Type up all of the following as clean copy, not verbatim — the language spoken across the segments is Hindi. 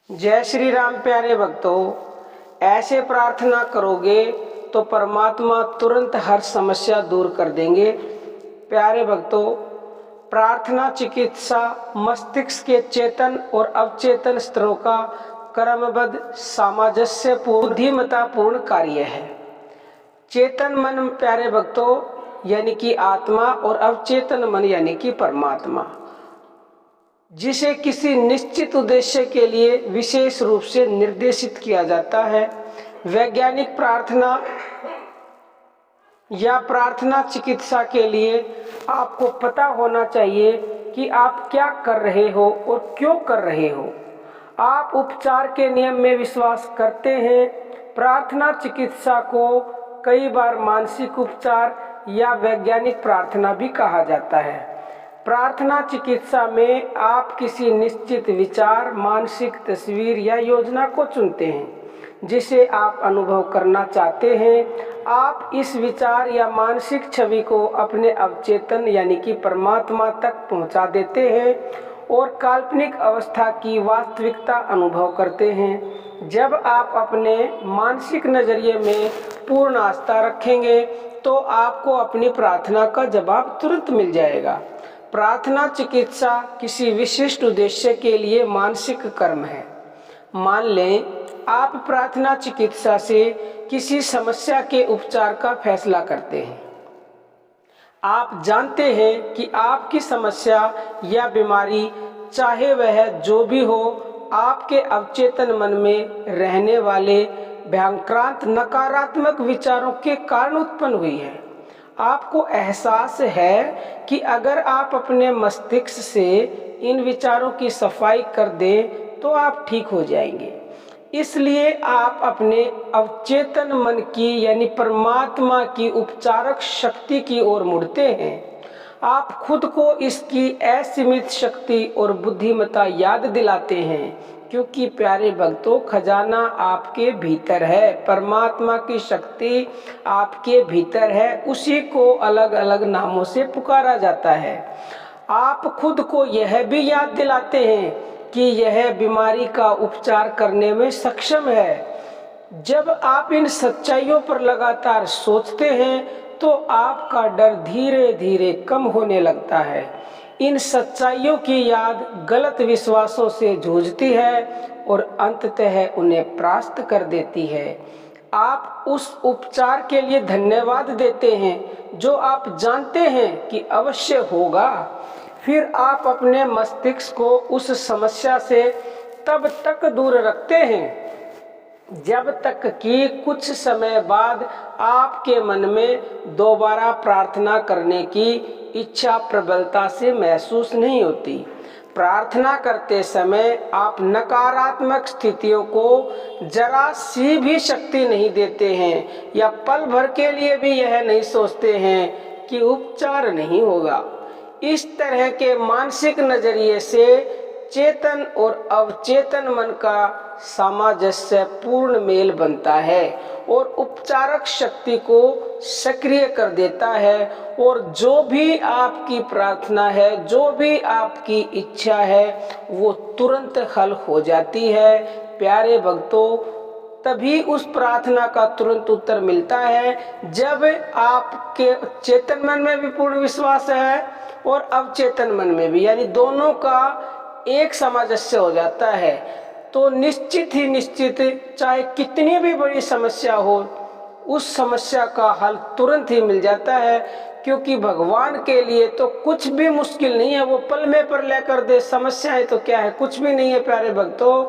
जय श्री राम प्यारे भक्तों, ऐसे प्रार्थना करोगे तो परमात्मा तुरंत हर समस्या दूर कर देंगे। प्यारे भक्तों, प्रार्थना चिकित्सा मस्तिष्क के चेतन और अवचेतन स्तरों का क्रमबद्ध सामंजस्य बुद्धिमत्तापूर्ण कार्य है। चेतन मन प्यारे भक्तों यानी कि आत्मा और अवचेतन मन यानी कि परमात्मा, जिसे किसी निश्चित उद्देश्य के लिए विशेष रूप से निर्देशित किया जाता है। वैज्ञानिक प्रार्थना या प्रार्थना चिकित्सा के लिए आपको पता होना चाहिए कि आप क्या कर रहे हो और क्यों कर रहे हो। आप उपचार के नियम में विश्वास करते हैं। प्रार्थना चिकित्सा को कई बार मानसिक उपचार या वैज्ञानिक प्रार्थना भी कहा जाता है। प्रार्थना चिकित्सा में आप किसी निश्चित विचार, मानसिक तस्वीर या योजना को चुनते हैं जिसे आप अनुभव करना चाहते हैं। आप इस विचार या मानसिक छवि को अपने अवचेतन यानी कि परमात्मा तक पहुंचा देते हैं और काल्पनिक अवस्था की वास्तविकता अनुभव करते हैं। जब आप अपने मानसिक नजरिए में पूर्ण आस्था रखेंगे तो आपको अपनी प्रार्थना का जवाब तुरंत मिल जाएगा। प्रार्थना चिकित्सा किसी विशिष्ट उद्देश्य के लिए मानसिक कर्म है। मान लें आप प्रार्थना चिकित्सा से किसी समस्या के उपचार का फैसला करते हैं। आप जानते हैं कि आपकी समस्या या बीमारी, चाहे वह जो भी हो, आपके अवचेतन मन में रहने वाले भयंकर नकारात्मक विचारों के कारण उत्पन्न हुई है। आपको एहसास है कि अगर आप अपने मस्तिष्क से इन विचारों की सफाई कर दें तो आप ठीक हो जाएंगे। इसलिए आप अपने अवचेतन मन की यानी परमात्मा की उपचारक शक्ति की ओर मुड़ते हैं। आप खुद को इसकी असीमित शक्ति और बुद्धिमत्ता याद दिलाते हैं, क्योंकि प्यारे भक्तों, खजाना आपके भीतर है। परमात्मा की शक्ति आपके भीतर है। उसी को अलग अलग नामों से पुकारा जाता है। आप खुद को यह भी याद दिलाते हैं कि यह बीमारी का उपचार करने में सक्षम है। जब आप इन सच्चाइयों पर लगातार सोचते हैं तो आपका डर धीरे धीरे कम होने लगता है। इन सच्चाइयों की याद गलत विश्वासों से जूझती है और अंततः उन्हें परास्त कर देती है। आप उस उपचार के लिए धन्यवाद देते हैं जो आप जानते हैं कि अवश्य होगा। फिर आप अपने मस्तिष्क को उस समस्या से तब तक दूर रखते हैं जब तक कि कुछ समय बाद आपके मन में दोबारा प्रार्थना करने की इच्छा प्रबलता से महसूस नहीं होती। प्रार्थना करते समय आप नकारात्मक स्थितियों को जरा सी भी शक्ति नहीं देते हैं या पल भर के लिए भी यह नहीं सोचते हैं कि उपचार नहीं होगा। इस तरह के मानसिक नजरिए से चेतन और अवचेतन मन का सामंजस्य पूर्ण मेल बनता है और उपचारक शक्ति को सक्रिय कर देता है और जो भी आपकी प्रार्थना है, जो भी आपकी इच्छा है, वो तुरंत हल हो जाती है। प्यारे भक्तों, तभी उस प्रार्थना का तुरंत उत्तर मिलता है जब आपके चेतन मन में भी पूर्ण विश्वास है और अवचेतन मन में भी, यानी दोनों का एक सामंजस्य हो जाता है। तो निश्चित ही निश्चित, चाहे कितनी भी बड़ी समस्या हो, उस समस्या का हल तुरंत ही मिल जाता है, क्योंकि भगवान के लिए तो कुछ भी मुश्किल नहीं है। वो पल में पर लेकर दे। समस्याएं तो क्या है, कुछ भी नहीं है प्यारे भक्तों।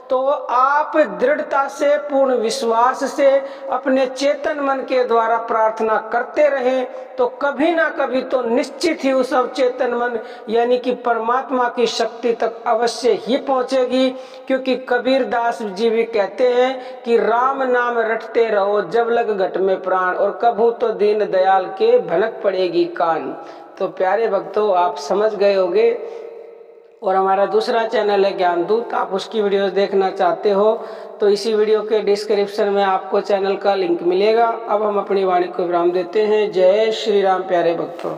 तो आप दृढ़ता से, पूर्ण विश्वास से अपने चेतन मन के द्वारा प्रार्थना करते रहें तो कभी ना कभी तो निश्चित ही उस अवचेतन मन यानी कि परमात्मा की शक्ति तक अवश्य ही पहुंचेगी। क्योंकि कबीर दास जी भी कहते हैं कि राम नाम रटते रहो जब लग घट में प्राण, और कभू तो दीन दयाल के भनक पड़ेगी कान। तो प्यारे भक्तों, आप समझ गए होंगे। और हमारा दूसरा चैनल है ज्ञान दूत, आप उसकी वीडियोस देखना चाहते हो तो इसी वीडियो के डिस्क्रिप्शन में आपको चैनल का लिंक मिलेगा। अब हम अपनी वाणी को विराम देते हैं। जय श्री राम प्यारे भक्तों।